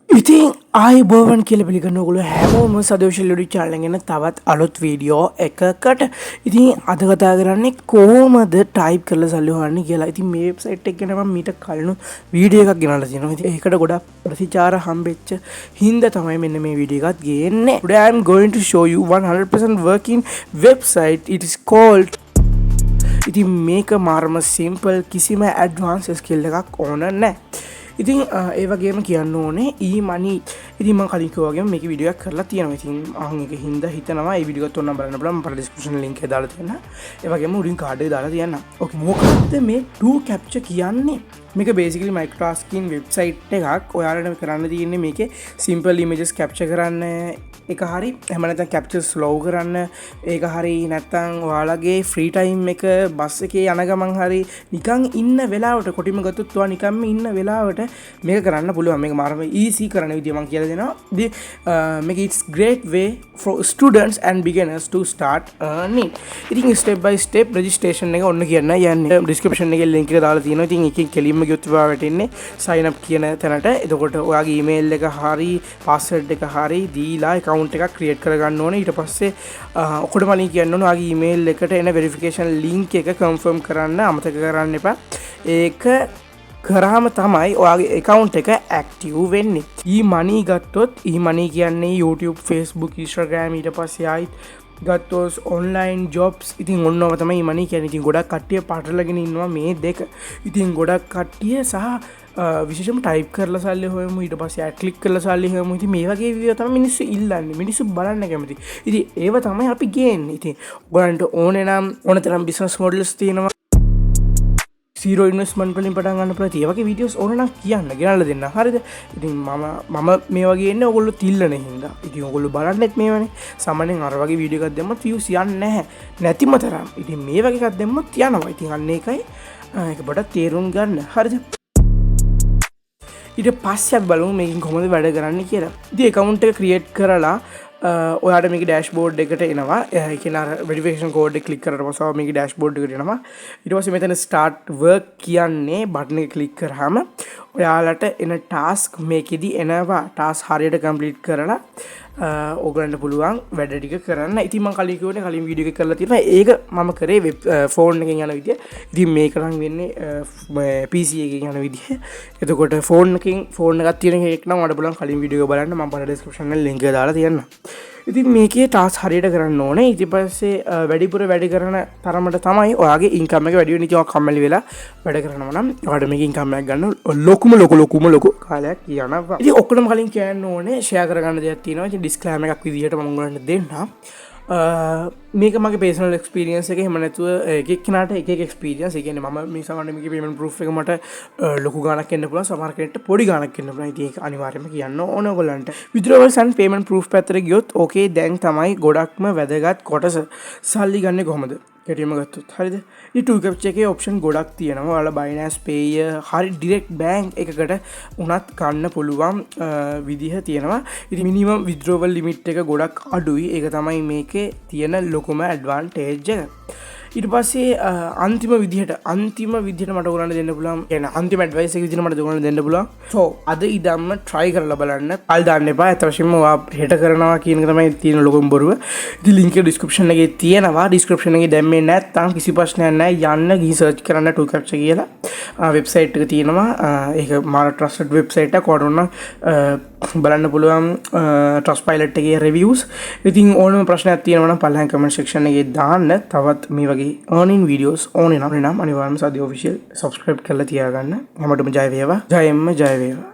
ඉතින් ආයුබෝවන් කියලා පිළිගන්න ඔයගොල්ලෝ හැමෝම සදෝෂල් YouTube channel එකෙන් තවත් අලුත් වීඩියෝ එකකට. ඉතින් අද කතා කරන්නේ කොහොමද ටයිප් කරලා සල්ලි හොයන්නේ කියලා. ඉතින් මේ වෙබ්සයිට් එක ගැන මම මීට කලින් වීඩියෝ එකක් ගෙනල්ලා තියෙනවා. ඉතින් ඒකට ගොඩක් ප්‍රතිචාර හම්බෙච්ච හින්දා තමයි මෙන්න මේ වීඩියෝ එකත් ගේන්නේ. Today I am going to show you 100% working website. It is called ඉතින් මේක මාරම සිම්පල්, කිසිම ඇඩ්වාන්ස් ස්කිල් එකක් ඕන නැහැ. ඉතින් ඒ වගේම කියන්න ඕනේ e-money. ඉතින් මම කලින් කිව්වා වගේම මේක වීඩියෝ එකක් කරලා තියෙනවා. ඉතින් අහන් එක හින්දා හිතනවා මේ වීඩියෝ එකත් ඔන්න බලන්න බලන්න මම ඩිස්ක්‍රිප්ෂන් ලින්ක් එක දාලා තියෙනවා. ඒ වගේම උඩින් කාඩ් එක දාලා තියෙනවා. ඕකේ මොකක්ද මේ 2 capture කියන්නේ? මේක basically microtasking website එකක්. ඔයාලට කරන්න තියෙන්නේ මේකේ simple images capture කරන්න එක හරි, එහෙම නැත්නම් capture slow කරන්න ඒක හරි, නැත්නම් ඔයාලගේ free time එක බස් එකේ යන ගමන් හරි නිකන් ඉන්න වෙලාවට කොටිම ගත්තොත් ඔයා නිකන්ම ඉන්න වෙලාවට මේක කරන්න පුළුවන්. මේක මාරම easy කරන විදිය මම කියලා දෙනවා. මේක it's great way for students and beginners to start earning. ඉතින් step by step registration එක ඔන්න කියන්න යන්නේ. description එකේ link එක දාලා තියෙනවා. ඉතින් එකකින් කෙලින්ම ගියොත් ඔයාලට එන්නේ sign up කියන තැනට. එතකොට ඔයාගේ email එක හරි password එක හරි දීලා account එකක් create කරගන්න ඕනේ. ඊට පස්සේ ඔක්කොටම link කියන්න ඕනේ. ඔයාගේ email එකට එන verification link එක confirm කරන්න අමතක කරන්න එපා. ඒක කරාම තමයි ඔයාගේ account එක active වෙන්නේ. e-money ගත්තොත් e-money කියන්නේ YouTube, Facebook, Instagram ඊට පස්සේ ආයිත් ගත්තොත් online jobs. ඉතින් ඔන්නෝම තමයි e-money කියන්නේ. ඉතින් ගොඩක් කට්ටිය පාටලගෙන ඉන්නවා මේ දෙක. ඉතින් ගොඩක් කට්ටිය සහ විශේෂම ටයිප් කරලා සල්ලි හොයමු, ඊට පස්සේ ඇඩ් ක්ලික් කරලා සල්ලි හොයමු. ඉතින් මේ වගේ වීඩියෝ තමයි මිනිස්සු ඉල්ලන්නේ, මිනිස්සු බලන්න කැමති. ඉතින් ඒව තමයි අපි ගේන්නේ. ඉතින් ඔයගලන්ට ඕනේ නම් ඕන තරම් business models තියෙනවා. zero investment වලින් පටන් ගන්න පුළුවන්. ඒ වගේ වීඩියෝස් ඕන නම් කියන්න, ගෙනල්ලා දෙන්න. හරිද? ඉතින් මම මේ වගේ එන්නේ ඔයගොල්ලෝ තිල්ලන හින්දා. ඉතින් ඔයගොල්ලෝ බලන්නෙත් මේවනේ. සාමාන්‍යයෙන් අර වගේ වීඩියෝ එකක් දැම්මත් views යන්නේ නැහැ. නැතිම තරම්. ඉතින් මේ වගේ එකක් දැම්මත් යනවා. ඉතින් අන්න ඒකයි ඒක පොඩක් තේරුම් ගන්න. හරිද? ඊට පස්සේ අපි බලමු මේකෙන් කොහොමද වැඩ කරන්නේ කියලා. ඉතින් account එක create කරලා ඔයාට මේක ඩෑෂ්බෝඩ් එකට එනවා. ඒ කියන්නේ අර verification code එක click කරලා පස්සේ මේක ඩෑෂ්බෝඩ් එකට එනවා. ඊට පස්සේ මෙතන start work කියන්නේ බටන් එක click කරාම ඔයාලට එන task මේකෙදි එනවා. task හරියට complete කරලා ඕගලන්ට පුළුවන් වැඩ ටික කරන්න. ඉතින් මම කලින් කිව්වනේ කලින් වීඩියෝ එකක් කරලා තියෙනවා. ඒක මම කරේ ෆෝන් එකෙන් යන විදිය. ඉතින් මේක නම් වෙන්නේ PC එකකින් යන විදිය. එතකොට ෆෝන් එකක් තියෙන කෙනෙක් නම් ඔයාලට පුළුවන් කලින් වීඩියෝ එක බලන්න. මම පස්සේ description එකේ link එක දාලා තියන්නම්. ඉතින් මේකේ ටාස් හරියට කරන්න ඕනේ. ඊට පස්සේ වැඩිපුර වැඩ කරන තරමට තමයි ඔයාගේ ඉන්කම් එක වැඩි වෙන්නේ. ඉතින් ඔයා කම්මැලි වෙලා වැඩ කරනවා නම් ඔයාට මේක ඉන්කම් එකක් ගන්න ලොකු කාලයක් යනවා. ඉතින් ඔක්කොම කලින් කියන්න ඕනේ ෂෙයා කරගන්න දෙයක් තියෙනවා. ඉතින් ඩිස්ක්ලේමර් එකක් විදිහට මම ඔයගලන්ට දෙන්නම්. මේක මගේ personal experience එක. එහෙම නැතුව එක එක්කෙනාට එක එක experience. ඒ කියන්නේ මම මේ සමහර මේකේ payment proof එක මට ලොකු ගාණක් එන්න පුළුවන්, සමහර කෙනෙක්ට පොඩි ගාණක් එන්න පුළුවන්. ඉතින් ඒක අනිවාර්යයෙන්ම කියන්න ඕන ඔයගොල්ලන්ට. withdrawals and payment proof පැත්තට ගියොත් ඕකේ දැන් තමයි ගොඩක්ම වැදගත් කොටස. සල්ලි ගන්නේ කොහොමද? කෙටිම ගත්තොත් හරිද? මේ 2 capture එකේ option ගොඩක් තියෙනවා. ඔයාලා Binance Pay හරි direct bank එකකට උනත් ගන්න පුළුවන් විදිහ තියෙනවා. ඉතින් minimum withdrawal limit එක ගොඩක් අඩුයි. ඒක තමයි මේකේ තියෙන ලොකුම advantage එක. ඊට පස්සේ අන්තිම විදිහට මට ඔයගලන්ට දෙන්න පුළුවන්, يعني අන්තිම ඇඩ්වයිස් එක විදිහට මට ඔයගලන්ට දෙන්න පුළුවන්. so අද ඉදම්ම try කරලා බලන්න. කල් දාන්න එපා. අත වශයෙන්ම ඔයා හෙට කරනවා කියන එක තමයි තියෙන ලොකුම බොරුව. ඉතින් link එක description එකේ තියෙනවා. description එකේ දැම්මේ නැත්නම් කිසි ප්‍රශ්නයක් නැහැ. යන්න ගිහින් search කරන්න 2 capture කියලා website එක තියෙනවා. ඒක මාර trusted website එකක්. ඔයාලට බලන්න පුළුවන් Trustpilot එකේ reviews. ඉතින් ඕනම ප්‍රශ්නයක් තියෙනවා නම් පල්ලෙහාන් comment section එකේ දාන්න. තවත් මේ වගේ earning videos ඕනේ නම් අනිවාර්යයෙන්ම සාදි official subscribe කරලා තියාගන්න. හැමෝටම ජය වේවා. ජයෙන්ම ජය වේවා.